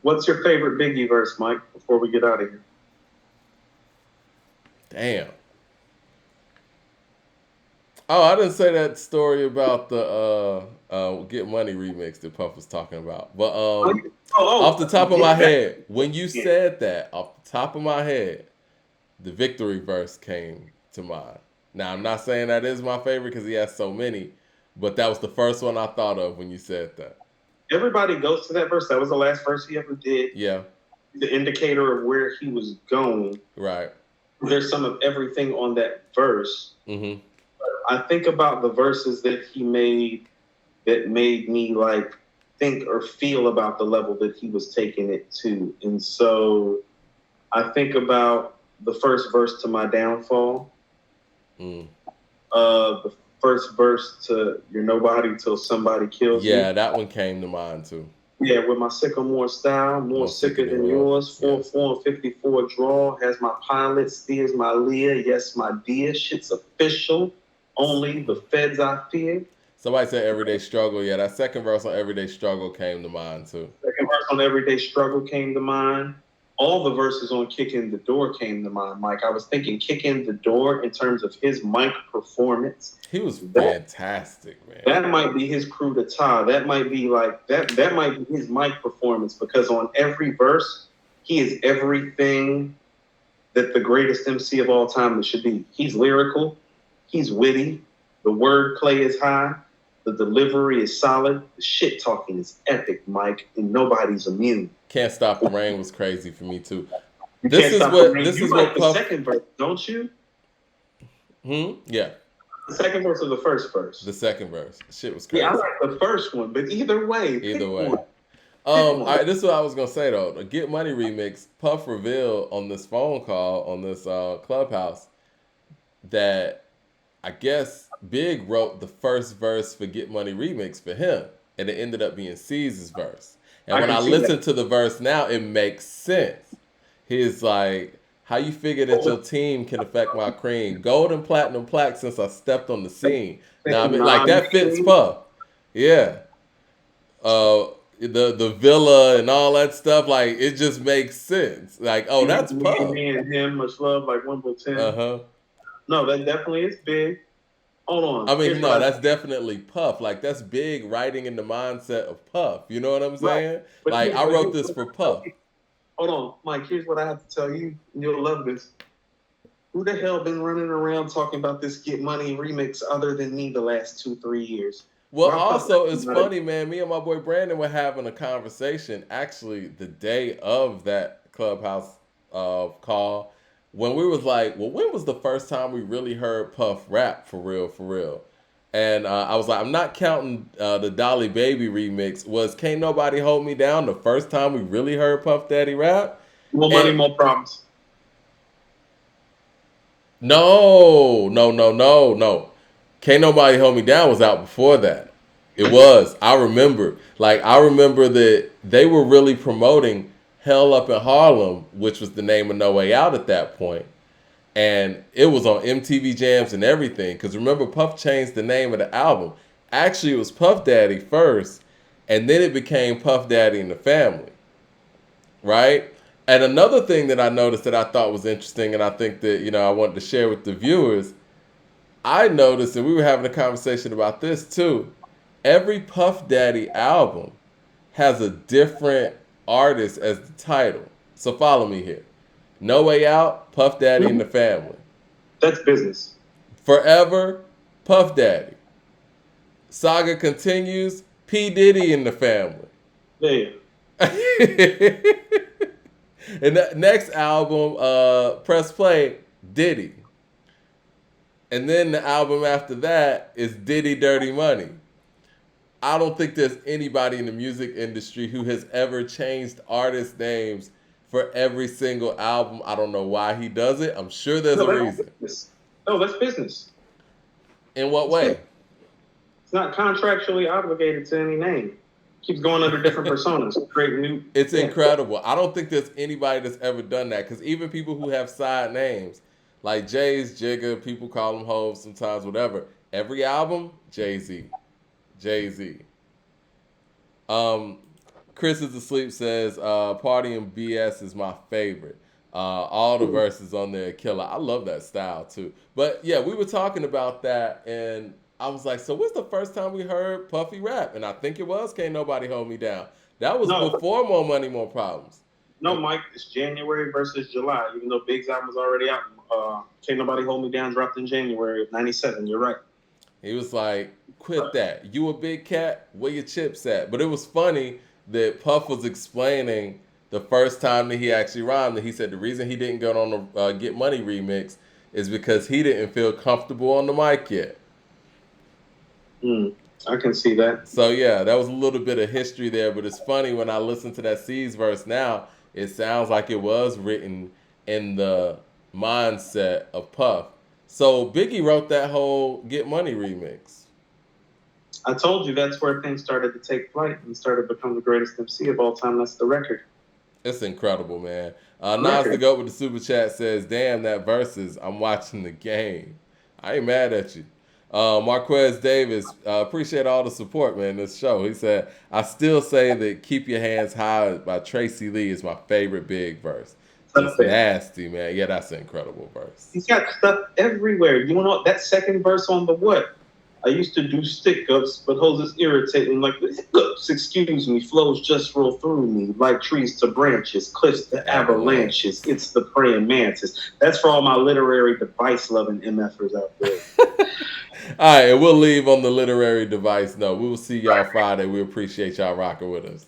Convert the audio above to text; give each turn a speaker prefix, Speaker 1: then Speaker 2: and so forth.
Speaker 1: What's your favorite Biggie verse, Mike? Before we get out of here.
Speaker 2: Damn. Oh, I didn't say that story about the Get Money remix that Puff was talking about. But
Speaker 1: Oh,
Speaker 2: off the top of my
Speaker 1: yeah, that,
Speaker 2: head, when you
Speaker 1: yeah.
Speaker 2: said that, off the top of my head, the Victory verse came to mind. Now, I'm not saying that is my favorite because he has so many, but that was the first one I thought of when you said that.
Speaker 1: Everybody goes to that verse. That was the last verse he ever did.
Speaker 2: Yeah,
Speaker 1: The indicator of where he was going.
Speaker 2: right.
Speaker 1: There's some of everything on that verse.
Speaker 2: Mm-hmm.
Speaker 1: I think about the verses that he made that made me like think or feel about the level that he was taking it to. And so I think about the first verse to My Downfall,
Speaker 2: Mm.
Speaker 1: the first verse to You're Nobody Till Somebody Kills
Speaker 2: Yeah,
Speaker 1: Me.
Speaker 2: that one came to mind too.
Speaker 1: Yeah, with my sycamore style, more
Speaker 2: More sicker
Speaker 1: sicker
Speaker 2: than
Speaker 1: than
Speaker 2: yours.
Speaker 1: yours.
Speaker 2: Yeah.
Speaker 1: 4-4 and 54 draw. Has my pilot, steers my Leah. Yes, my dear. Shit's official. Only the feds I fear.
Speaker 2: Somebody said Everyday Struggle. Yeah, that second verse on Everyday Struggle came to mind too.
Speaker 1: Second verse on Everyday Struggle came to mind. All the verses on Kick in the Door came to mind, Mike. I was thinking Kick in the Door in terms of his mic performance.
Speaker 2: He was
Speaker 1: That
Speaker 2: fantastic, man.
Speaker 1: that might be his coup d'etat. That might be like that might be his mic performance because on every verse, he is everything that the greatest MC of all time should be. He's lyrical, he's witty, the wordplay is high, the delivery is solid, the shit talking is epic, Mike, and nobody's immune.
Speaker 2: Can't Stop the Rain was crazy for me too.
Speaker 1: You can't stop the rain.
Speaker 2: This
Speaker 1: You
Speaker 2: is what
Speaker 1: like the
Speaker 2: Puff.
Speaker 1: second verse, don't you?
Speaker 2: Yeah,
Speaker 1: The second verse or the first
Speaker 2: the
Speaker 1: verse?
Speaker 2: second verse. Shit was
Speaker 1: Yeah, I
Speaker 2: crazy.
Speaker 1: like the first one, but either way,
Speaker 2: Either
Speaker 1: pick
Speaker 2: way.
Speaker 1: one. Pick one.
Speaker 2: This is what I was gonna say though. The Get Money remix, Puff revealed on this phone call on this clubhouse that I guess Big wrote the first verse for Get Money remix for him, and it ended up being C's verse. And
Speaker 1: I
Speaker 2: when
Speaker 1: can
Speaker 2: I
Speaker 1: see that.
Speaker 2: listen to the verse now, it makes sense. He's like, "How you figure that your team can affect my cream? Gold and platinum plaque since I stepped on the scene. Now I mean, like that fits Puff. Yeah, uh, the villa and all that stuff. Like it just makes sense. Like, oh, that's Puff.
Speaker 1: Me and him, much love, like
Speaker 2: Uh
Speaker 1: 1-10.
Speaker 2: huh.
Speaker 1: No, that definitely is big. Hold on.
Speaker 2: I mean,
Speaker 1: Here's what
Speaker 2: no,
Speaker 1: I
Speaker 2: that's definitely Puff. Like that's Big writing in the mindset of Puff. You know what I'm
Speaker 1: right.
Speaker 2: saying? Like I wrote this for Puff.
Speaker 1: Hold on, Mike. Here's what I have to tell you. You'll love this. Who the hell been running around talking about this Get Money remix other than me the last 2-3 years?
Speaker 2: Well,
Speaker 1: Why Puff
Speaker 2: also it's
Speaker 1: not a
Speaker 2: funny, man. Me and my boy Brandon were having a conversation actually the day of that clubhouse call when we was like, well, when was the first time we really heard Puff rap for real, for real? And I was like, I'm not counting the Dolly Baby remix. Was Can't Nobody Hold Me Down the first time we really heard Puff Daddy rap?
Speaker 1: more money,
Speaker 2: And
Speaker 1: more problems?
Speaker 2: no. Can't Nobody Hold Me Down was out before that. It was. I remember. Like I remember that they were really promoting Hell Up in Harlem, which was the name of No Way Out at that point. And it was on MTV Jams and everything. Because remember, Puff changed the name of the album. Actually, it was Puff Daddy first, and then it became Puff Daddy and the Family, right? And another thing that I noticed that I thought was interesting, and I think that I wanted to share with the viewers, I noticed, and we were having a conversation about this too. Every Puff Daddy album has a different artist as the title. So follow me here. No Way Out, Puff Daddy and the Family.
Speaker 1: That's business.
Speaker 2: Forever, Puff Daddy. Saga Continues, P. Diddy and the Family.
Speaker 1: Yeah.
Speaker 2: And the next album, Press Play, Diddy. And then the album after that is Diddy Dirty Money. I don't think there's anybody in the music industry who has ever changed artist names for every single album. I don't know why he does it. I'm sure there's
Speaker 1: No,
Speaker 2: a
Speaker 1: that's
Speaker 2: reason.
Speaker 1: business. No, that's business.
Speaker 2: In what
Speaker 1: It's business.
Speaker 2: way?
Speaker 1: It's not contractually obligated to any name. Keeps going under different personas. Create new.
Speaker 2: It's
Speaker 1: Yeah.
Speaker 2: incredible. I don't think there's anybody that's ever done that because even people who have side names, like Jay's Jigga, people call him Hove sometimes, whatever. Every album, Jay Z. Jay Z. Um, Chris is asleep says, Party and BS is my favorite. All the verses on there, killer. I love that style too. But yeah, we were talking about that, and I was like, so what's the first time we heard Puffy rap? And I think it was Can't Nobody Hold Me Down. That was
Speaker 1: No,
Speaker 2: before More Money, More Problems.
Speaker 1: no, Mike. It's January versus July. Even though Big's album was already out, Can't Nobody Hold Me Down dropped in January of '97. You're right.
Speaker 2: He was like, quit that. You a big cat? Where your chips at? But it was funny that Puff was explaining the first time that he actually rhymed. And he said the reason he didn't go on the Get Money remix is because he didn't feel comfortable on the mic yet.
Speaker 1: I can see that.
Speaker 2: So yeah, that was a little bit of history there. But it's funny when I listen to that C's verse now, it sounds like it was written in the mindset of Puff. So Biggie wrote that whole Get Money remix.
Speaker 1: I told you that's where things started to take flight and started to become the greatest MC of all time. That's the record.
Speaker 2: It's incredible, man. Nas the Goat with the super chat says, "Damn, that versus. I'm watching the game. I ain't mad at you." Marquez Davis, appreciate all the support, man. This show. He said, "I still say that Keep Your Hands High by Tracy Lee is my favorite Big verse. It's nasty, man. Yeah, that's an incredible verse.
Speaker 1: He's got stuff everywhere. You know that second verse on the what? I used to do stick-ups, but hoes is irritating. Like, hiccups, excuse me, flows just roll through me like trees to branches, cliffs to avalanches. It's the praying mantis. That's for all my literary device-loving MFers out there.
Speaker 2: All right, and we'll leave on the literary device note. We will see y'all Friday. We appreciate y'all rocking with us.